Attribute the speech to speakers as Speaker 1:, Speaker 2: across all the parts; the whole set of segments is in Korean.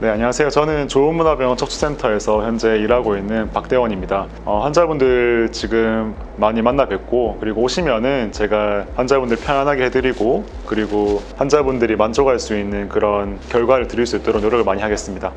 Speaker 1: 네, 안녕하세요. 저는 좋은문화병원 척추센터에서 현재 일하고 있는 박대원입니다. 환자분들 지금 많이 만나 뵙고, 그리고 오시면은 제가 환자분들 편안하게 해드리고, 그리고 환자분들이 만족할 수 있는 그런 결과를 드릴 수 있도록 노력을 많이 하겠습니다.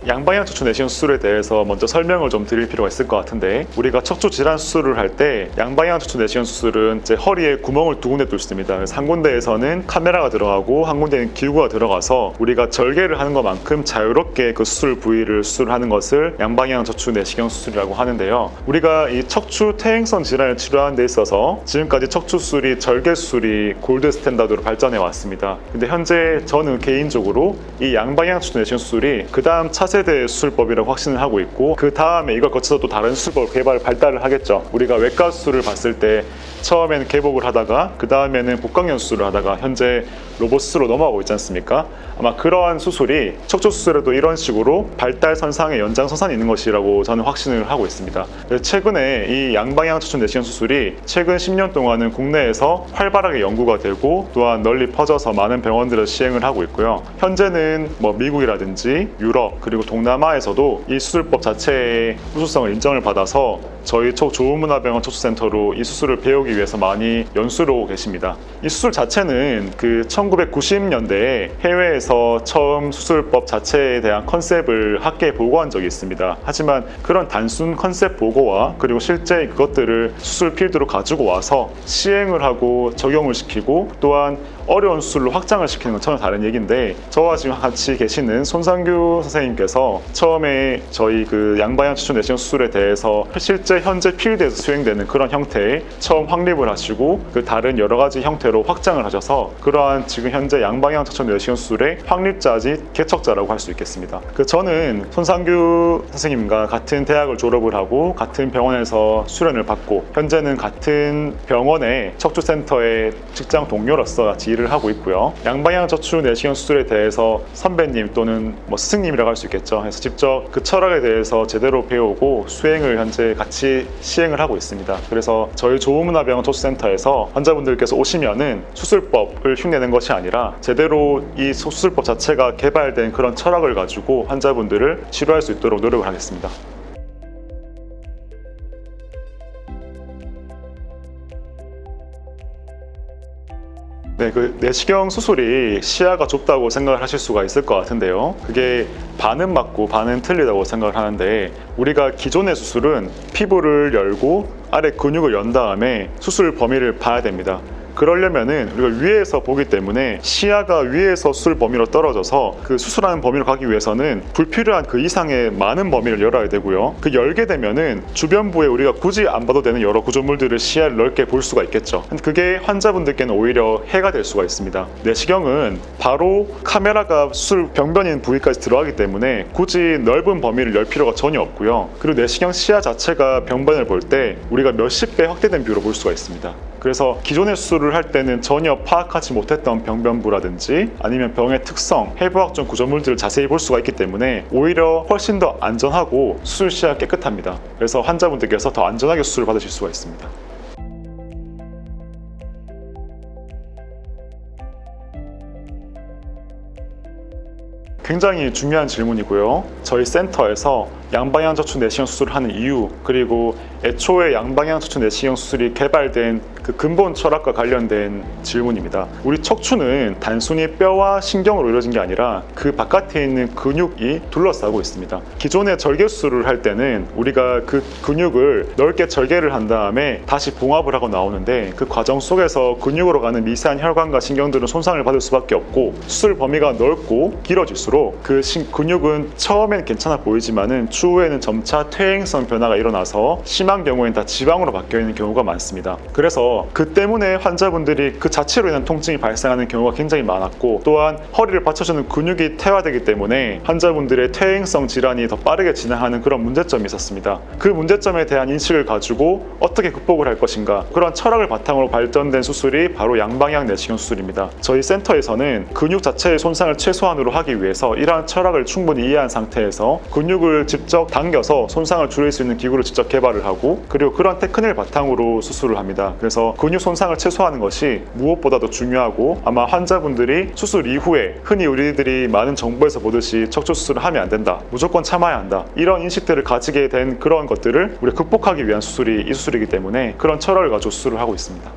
Speaker 1: 양방향 척추 내시경 수술에 대해서 먼저 설명을 좀 드릴 필요가 있을 것 같은데, 우리가 척추 질환 수술을 할 때 양방향 척추 내시경 수술은 이제 허리에 구멍을 두 군데 뚫습니다. 그래서 한 군데에서는 카메라가 들어가고 한 군데는 기구가 들어가서 우리가 절개를 하는 것만큼 자유롭게 그 수술 부위를 수술하는 것을 양방향 척추 내시경 수술이라고 하는데요. 우리가 이 척추 퇴행성 질환을 치료하는 데 있어서 지금까지 척추 수술이 절개 수술이 골드 스탠다드로 발전해 왔습니다. 근데 현재 저는 개인적으로 이 양방향 척추 내시경 수술이 그 다음 차세대 수술법이라고 확신을 하고 있고, 그 다음에 이걸 거쳐서 또 다른 수술법 발달을 하겠죠. 우리가 외과 수술을 봤을 때 처음에는 개복을 하다가 그 다음에는 복강경 수술을 하다가 현재 로봇 수술로 넘어가고 있지 않습니까? 아마 그러한 수술이 척추 수술에도 이런 식으로 발달 선상의 연장선상에 있는 것이라고 저는 확신을 하고 있습니다. 최근에 이 양방향 척추 내시경 수술이 최근 10년 동안은 국내에서 활발하게 연구가 되고 또한 널리 퍼져서 많은 병원들에서 시행을 하고 있고요. 현재는 미국이라든지 유럽 그리고 동남아에서도 이 수술법 자체의 우수성을 인정을 받아서 저희 좋은문화병원 척추센터로 이 수술을 배우기 위해서 많이 연수를 오고 계십니다. 이 수술 자체는 그 1990년대에 해외에서 처음 수술법 자체에 대한 컨셉을 학계에 보고한 적이 있습니다. 하지만 그런 단순 컨셉 보고와 그리고 실제 그것들을 수술 필드로 가지고 와서 시행을 하고 적용을 시키고 또한 어려운 수술로 확장을 시키는 건 전혀 다른 얘기인데, 저와 지금 같이 계시는 손상규 선생님께서 처음에 저희 그 양방향 척추 내시경 수술에 대해서 실제 현재 필드에서 수행되는 그런 형태의 처음 확립을 하시고 그 다른 여러 가지 형태로 확장을 하셔서 그러한 지금 현재 양방향 척추 내시경 수술의 확립자지 개척자라고 할 수 있겠습니다. 저는 손상규 선생님과 같은 대학을 졸업을 하고 같은 병원에서 수련을 받고 현재는 같은 병원의 척추센터의 직장 동료로서 같이 일을 하고 있고요. 양방향 척추 내시경 수술에 대해서 선배님 또는 스승님이라고 할 수 있겠죠. 그래서 직접 그 철학에 대해서 제대로 배우고 수행을 현재 같이 시행을 하고 있습니다. 그래서 저희 좋은문화병원 척추센터에서 환자분들께서 오시면은 수술법을 흉내낸 것이 아니라 제대로 이 수술법 자체가 개발된 그런 철학을 가지고 환자분들을 치료할 수 있도록 노력을 하겠습니다. 네, 그 내시경 수술이 시야가 좁다고 생각을 하실 수가 있을 것 같은데요. 그게 반은 맞고 반은 틀리다고 생각을 하는데, 우리가 기존의 수술은 피부를 열고 아래 근육을 연 다음에 수술 범위를 봐야 됩니다. 그러려면은 우리가 위에서 보기 때문에 시야가 위에서 수술 범위로 떨어져서 그 수술하는 범위로 가기 위해서는 불필요한 그 이상의 많은 범위를 열어야 되고요. 그 열게 되면은 주변부에 우리가 굳이 안 봐도 되는 여러 구조물들을 시야를 넓게 볼 수가 있겠죠. 근데 그게 환자분들께는 오히려 해가 될 수가 있습니다. 내시경은 바로 카메라가 수술 병변인 부위까지 들어가기 때문에 굳이 넓은 범위를 열 필요가 전혀 없고요. 그리고 내시경 시야 자체가 병변을 볼 때 우리가 몇십 배 확대된 뷰로 볼 수가 있습니다. 그래서 기존의 수술을 할 때는 전혀 파악하지 못했던 병변부라든지 아니면 병의 특성, 해부학적 구조물들을 자세히 볼 수가 있기 때문에 오히려 훨씬 더 안전하고 수술 시야가 깨끗합니다. 그래서 환자분들께서 더 안전하게 수술을 받으실 수가 있습니다. 굉장히 중요한 질문이고요. 저희 센터에서 양방향 척추 내시경 수술을 하는 이유, 그리고 애초에 양방향 척추 내시경 수술이 개발된 그 근본 철학과 관련된 질문입니다. 우리 척추는 단순히 뼈와 신경으로 이루어진 게 아니라 그 바깥에 있는 근육이 둘러싸고 있습니다. 기존의 절개 수술을 할 때는 우리가 그 근육을 넓게 절개를 한 다음에 다시 봉합을 하고 나오는데, 그 과정 속에서 근육으로 가는 미세한 혈관과 신경들은 손상을 받을 수밖에 없고, 수술 범위가 넓고 길어질수록 그 근육은 처음엔 괜찮아 보이지만은 추후에는 점차 퇴행성 변화가 일어나서 심한 경우에는 다 지방으로 바뀌어 있는 경우가 많습니다. 그래서 그 때문에 환자분들이 그 자체로 인한 통증이 발생하는 경우가 굉장히 많았고, 또한 허리를 받쳐주는 근육이 퇴화되기 때문에 환자분들의 퇴행성 질환이 더 빠르게 진행하는 그런 문제점이 있었습니다. 그 문제점에 대한 인식을 가지고 어떻게 극복을 할 것인가, 그런 철학을 바탕으로 발전된 수술이 바로 양방향 내시경 수술입니다. 저희 센터에서는 근육 자체의 손상을 최소한으로 하기 위해서 이러한 철학을 충분히 이해한 상태에서 근육을 직접 직접 당겨서 손상을 줄일 수 있는 기구를 직접 개발을 하고, 그리고 그런 테크닉을 바탕으로 수술을 합니다. 그래서 근육 손상을 최소화하는 것이 무엇보다도 중요하고, 아마 환자분들이 수술 이후에 흔히 우리들이 많은 정보에서 보듯이 척추 수술을 하면 안 된다, 무조건 참아야 한다, 이런 인식들을 가지게 된 그런 것들을 우리가 극복하기 위한 수술이 이 수술이기 때문에 그런 철학을 가지고 수술을 하고 있습니다.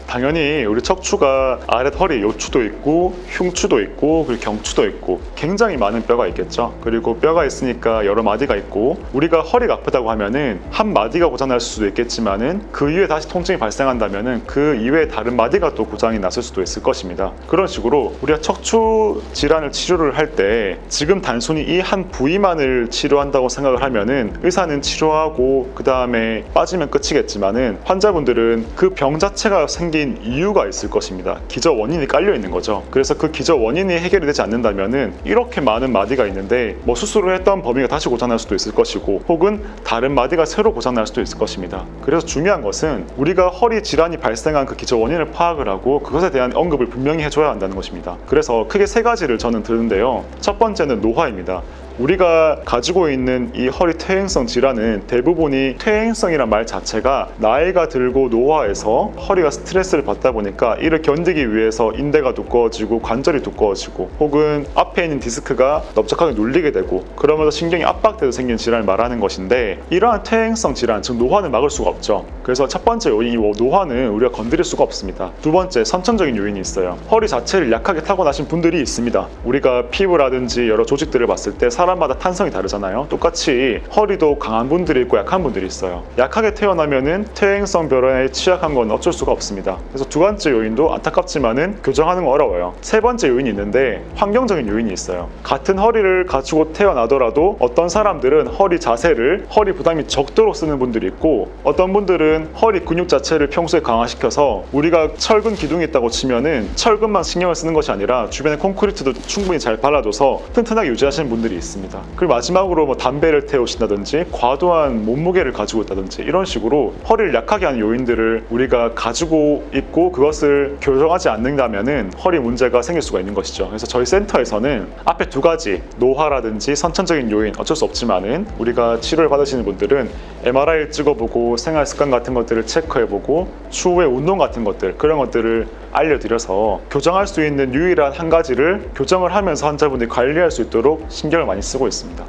Speaker 1: 당연히 우리 척추가 아랫 허리 요추도 있고 흉추도 있고 그리고 경추도 있고 굉장히 많은 뼈가 있겠죠. 그리고 뼈가 있으니까 여러 마디가 있고, 우리가 허리가 아프다고 하면은 한 마디가 고장날 수도 있겠지만은 그 이후에 다시 통증이 발생한다면은 그 이외에 다른 마디가 또 고장이 났을 수도 있을 것입니다. 그런 식으로 우리가 척추 질환을 치료를 할 때 지금 단순히 이 한 부위만을 치료한다고 생각을 하면은 의사는 치료하고 그 다음에 빠지면 끝이겠지만은 환자분들은 그 병 자체가 생긴 이유가 있을 것입니다. 기저 원인이 깔려 있는 거죠. 그래서 그 기저 원인이 해결이 되지 않는다면은 이렇게 많은 마디가 있는데 뭐 수술을 했던 범위가 다시 고장날 수도 있을 것이고, 혹은 다른 마디가 새로 고장날 수도 있을 것입니다. 그래서 중요한 것은 우리가 허리 질환이 발생한 그 기저 원인을 파악을 하고 그것에 대한 언급을 분명히 해줘야 한다는 것입니다. 그래서 크게 세 가지를 저는 드는데요. 첫 번째는 노화입니다. 우리가 가지고 있는 이 허리 퇴행성 질환은 대부분이, 퇴행성이란 말 자체가 나이가 들고 노화해서 허리가 스트레스를 받다 보니까 이를 견디기 위해서 인대가 두꺼워지고 관절이 두꺼워지고, 혹은 앞에 있는 디스크가 넓적하게 눌리게 되고 그러면서 신경이 압박돼서 생긴 질환을 말하는 것인데, 이러한 퇴행성 질환, 즉 노화는 막을 수가 없죠. 그래서 첫 번째 요인, 노화는 우리가 건드릴 수가 없습니다. 두 번째, 선천적인 요인이 있어요. 허리 자체를 약하게 타고나신 분들이 있습니다. 우리가 피부라든지 여러 조직들을 봤을 때 사람마다 탄성이 다르잖아요. 똑같이 허리도 강한 분들이 있고 약한 분들이 있어요. 약하게 태어나면은 퇴행성 변화에 취약한 건 어쩔 수가 없습니다. 그래서 두 번째 요인도 안타깝지만은 교정하는 건 어려워요. 세 번째 요인이 있는데 환경적인 요인이 있어요. 같은 허리를 가지고 태어나더라도 어떤 사람들은 허리 자세를, 허리 부담이 적도록 쓰는 분들이 있고, 어떤 분들은 허리 근육 자체를 평소에 강화시켜서, 우리가 철근 기둥이 있다고 치면은 철근만 신경을 쓰는 것이 아니라 주변에 콘크리트도 충분히 잘 발라줘서 튼튼하게 유지하시는 분들이 있습니다. 그리고 마지막으로 뭐 담배를 태우신다든지 과도한 몸무게를 가지고 있다든지 이런 식으로 허리를 약하게 하는 요인들을 우리가 가지고 있고 그것을 교정하지 않는다면은 허리 문제가 생길 수가 있는 것이죠. 그래서 저희 센터에서는 앞에 두 가지, 노화라든지 선천적인 요인 어쩔 수 없지만은 우리가 치료를 받으시는 분들은 MRI를 찍어보고 생활 습관 같은 것들을 체크해보고 추후에 운동 같은 것들, 그런 것들을 알려드려서 교정할 수 있는 유일한 한 가지를 교정을 하면서 환자분들이 관리할 수 있도록 신경을 많이 쓰고 있습니다.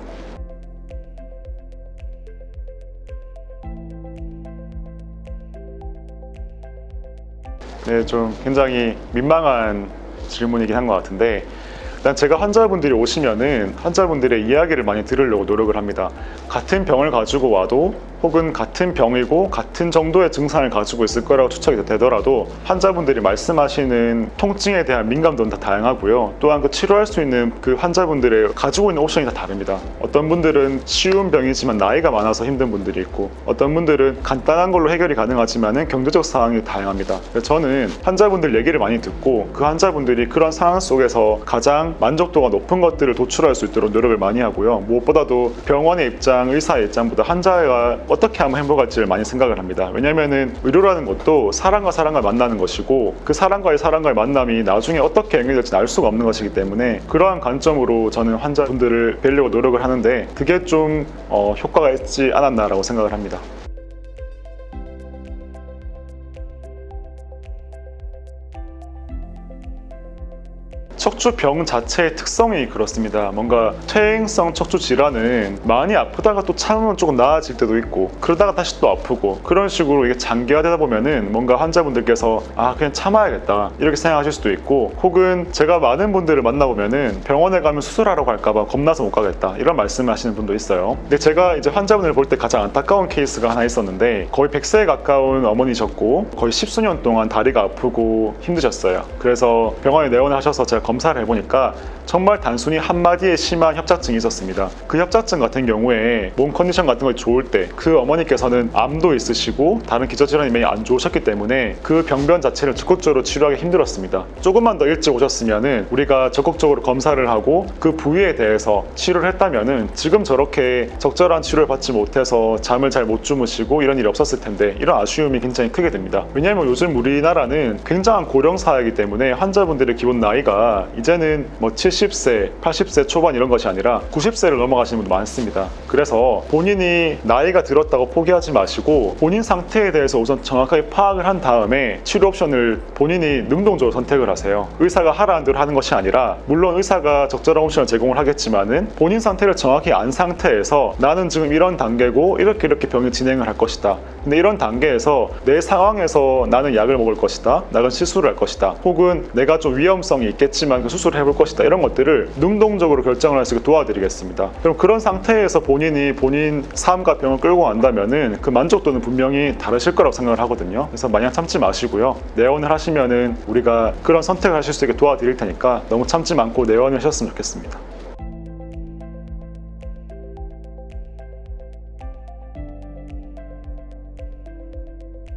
Speaker 1: 네, 좀 굉장히 민망한 질문이긴 한 것 같은데, 일단 제가 환자분들이 오시면은 환자분들의 이야기를 많이 들으려고 노력을 합니다. 같은 병을 가지고 와도, 혹은 같은 병이고 같은 정도의 증상을 가지고 있을 거라고 추측이 되더라도 환자분들이 말씀하시는 통증에 대한 민감도는 다 다양하고요. 또한 그 치료할 수 있는 그 환자분들의 가지고 있는 옵션이 다 다릅니다. 어떤 분들은 쉬운 병이지만 나이가 많아서 힘든 분들이 있고, 어떤 분들은 간단한 걸로 해결이 가능하지만 경제적 상황이 다양합니다. 그래서 저는 환자분들 얘기를 많이 듣고 그 환자분들이 그런 상황 속에서 가장 만족도가 높은 것들을 도출할 수 있도록 노력을 많이 하고요. 무엇보다도 병원의 입장, 의사의 입장보다 환자가 어떻게 하면 행복할지를 많이 생각을 합니다. 왜냐면은 의료라는 것도 사람과 사람과 만나는 것이고, 그 사람과의 만남이 나중에 어떻게 연결될지 알 수가 없는 것이기 때문에 그러한 관점으로 저는 환자분들을 뵈려고 노력을 하는데, 그게 좀 효과가 있지 않았나라고 생각을 합니다. 척추병 자체의 특성이 그렇습니다. 뭔가 퇴행성 척추 질환은 많이 아프다가 또 참으면 조금 나아질 때도 있고, 그러다가 다시 또 아프고, 그런 식으로 이게 장기화되다 보면은 뭔가 환자분들께서 그냥 참아야겠다 이렇게 생각하실 수도 있고, 혹은 제가 많은 분들을 만나보면은 병원에 가면 수술하라고 할까봐 겁나서 못 가겠다 이런 말씀을 하시는 분도 있어요. 근데 제가 이제 환자분을 볼 때 가장 안타까운 케이스가 하나 있었는데, 거의 100세에 가까운 어머니셨고 거의 10수년 동안 다리가 아프고 힘드셨어요. 그래서 병원에 내원을 하셔서 제가 검사를 검사를 해보니까 정말 단순히 한마디에 심한 협착증이 있었습니다. 그 협착증 같은 경우에 몸 컨디션 같은 거 좋을 때 그 어머니께서는 암도 있으시고 다른 기저질환이 많이 안 좋으셨기 때문에 그 병변 자체를 적극적으로 치료하기 힘들었습니다. 조금만 더 일찍 오셨으면은 우리가 적극적으로 검사를 하고 그 부위에 대해서 치료를 했다면은 지금 저렇게 적절한 치료를 받지 못해서 잠을 잘 못 주무시고 이런 일이 없었을 텐데, 이런 아쉬움이 굉장히 크게 됩니다. 왜냐하면 요즘 우리나라는 굉장한 고령 사회이기 때문에 환자분들의 기본 나이가 이제는 뭐 70세, 80세 초반 이런 것이 아니라 90세를 넘어가시는 분도 많습니다. 그래서 본인이 나이가 들었다고 포기하지 마시고 본인 상태에 대해서 우선 정확하게 파악을 한 다음에 치료 옵션을 본인이 능동적으로 선택을 하세요. 의사가 하라는 대로 하는 것이 아니라, 물론 의사가 적절한 옵션을 제공을 하겠지만은 본인 상태를 정확히 안 상태에서 나는 지금 이런 단계고 이렇게 병을 진행을 할 것이다. 근데 이런 단계에서 내 상황에서 나는 약을 먹을 것이다, 나는 시술을 할 것이다, 혹은 내가 좀 위험성이 있겠지만 그 수술을 해볼 것이다, 이런 것들을 능동적으로 결정을 할 수 있게 도와드리겠습니다. 그럼 그런 상태에서 본인이 본인 삶과 병을 끌고 간다면은 그 만족도는 분명히 다르실 거라고 생각을 하거든요. 그래서 마냥 참지 마시고요, 내원을 하시면은 우리가 그런 선택을 하실 수 있게 도와드릴 테니까 너무 참지 않고 내원을 하셨으면 좋겠습니다.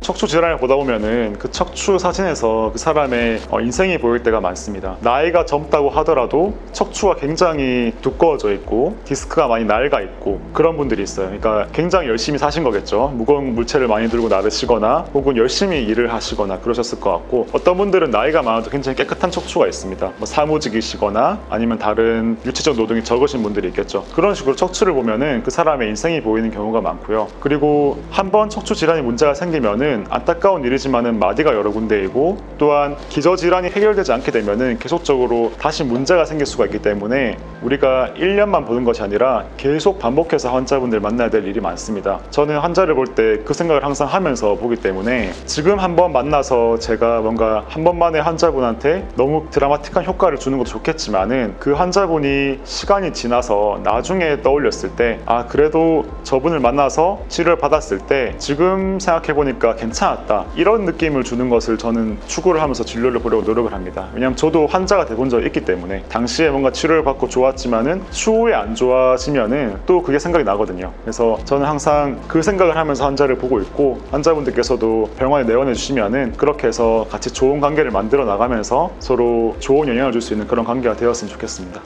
Speaker 1: 척추 질환을 보다 보면은 그 척추 사진에서 그 사람의 인생이 보일 때가 많습니다. 나이가 젊다고 하더라도 척추가 굉장히 두꺼워져 있고 디스크가 많이 낡아 있고 그런 분들이 있어요. 그러니까 굉장히 열심히 사신 거겠죠. 무거운 물체를 많이 들고 나르시거나 혹은 열심히 일을 하시거나 그러셨을 것 같고, 어떤 분들은 나이가 많아도 굉장히 깨끗한 척추가 있습니다. 뭐 사무직이시거나 아니면 다른 유체적 노동이 적으신 분들이 있겠죠. 그런 식으로 척추를 보면은 그 사람의 인생이 보이는 경우가 많고요. 그리고 한번 척추 질환이 문제가 생기면은 안타까운 일이지만은 마디가 여러 군데이고, 또한 기저질환이 해결되지 않게 되면은 계속적으로 다시 문제가 생길 수가 있기 때문에 우리가 1년만 보는 것이 아니라 계속 반복해서 환자분들 만나야 될 일이 많습니다. 저는 환자를 볼 때 그 생각을 항상 하면서 보기 때문에 지금 한번 만나서 제가 뭔가 한 번만에 환자분한테 너무 드라마틱한 효과를 주는 것도 좋겠지만은 그 환자분이 시간이 지나서 나중에 떠올렸을 때, 아 그래도 저분을 만나서 치료를 받았을 때 지금 생각해보니까 괜찮았다, 이런 느낌을 주는 것을 저는 추구를 하면서 진료를 보려고 노력을 합니다. 왜냐하면 저도 환자가 돼본 적이 있기 때문에 당시에 뭔가 치료를 받고 좋았지만은 추후에 안 좋아지면은 또 그게 생각이 나거든요. 그래서 저는 항상 그 생각을 하면서 환자를 보고 있고, 환자분들께서도 병원에 내원해 주시면은 그렇게 해서 같이 좋은 관계를 만들어 나가면서 서로 좋은 영향을 줄 수 있는 그런 관계가 되었으면 좋겠습니다.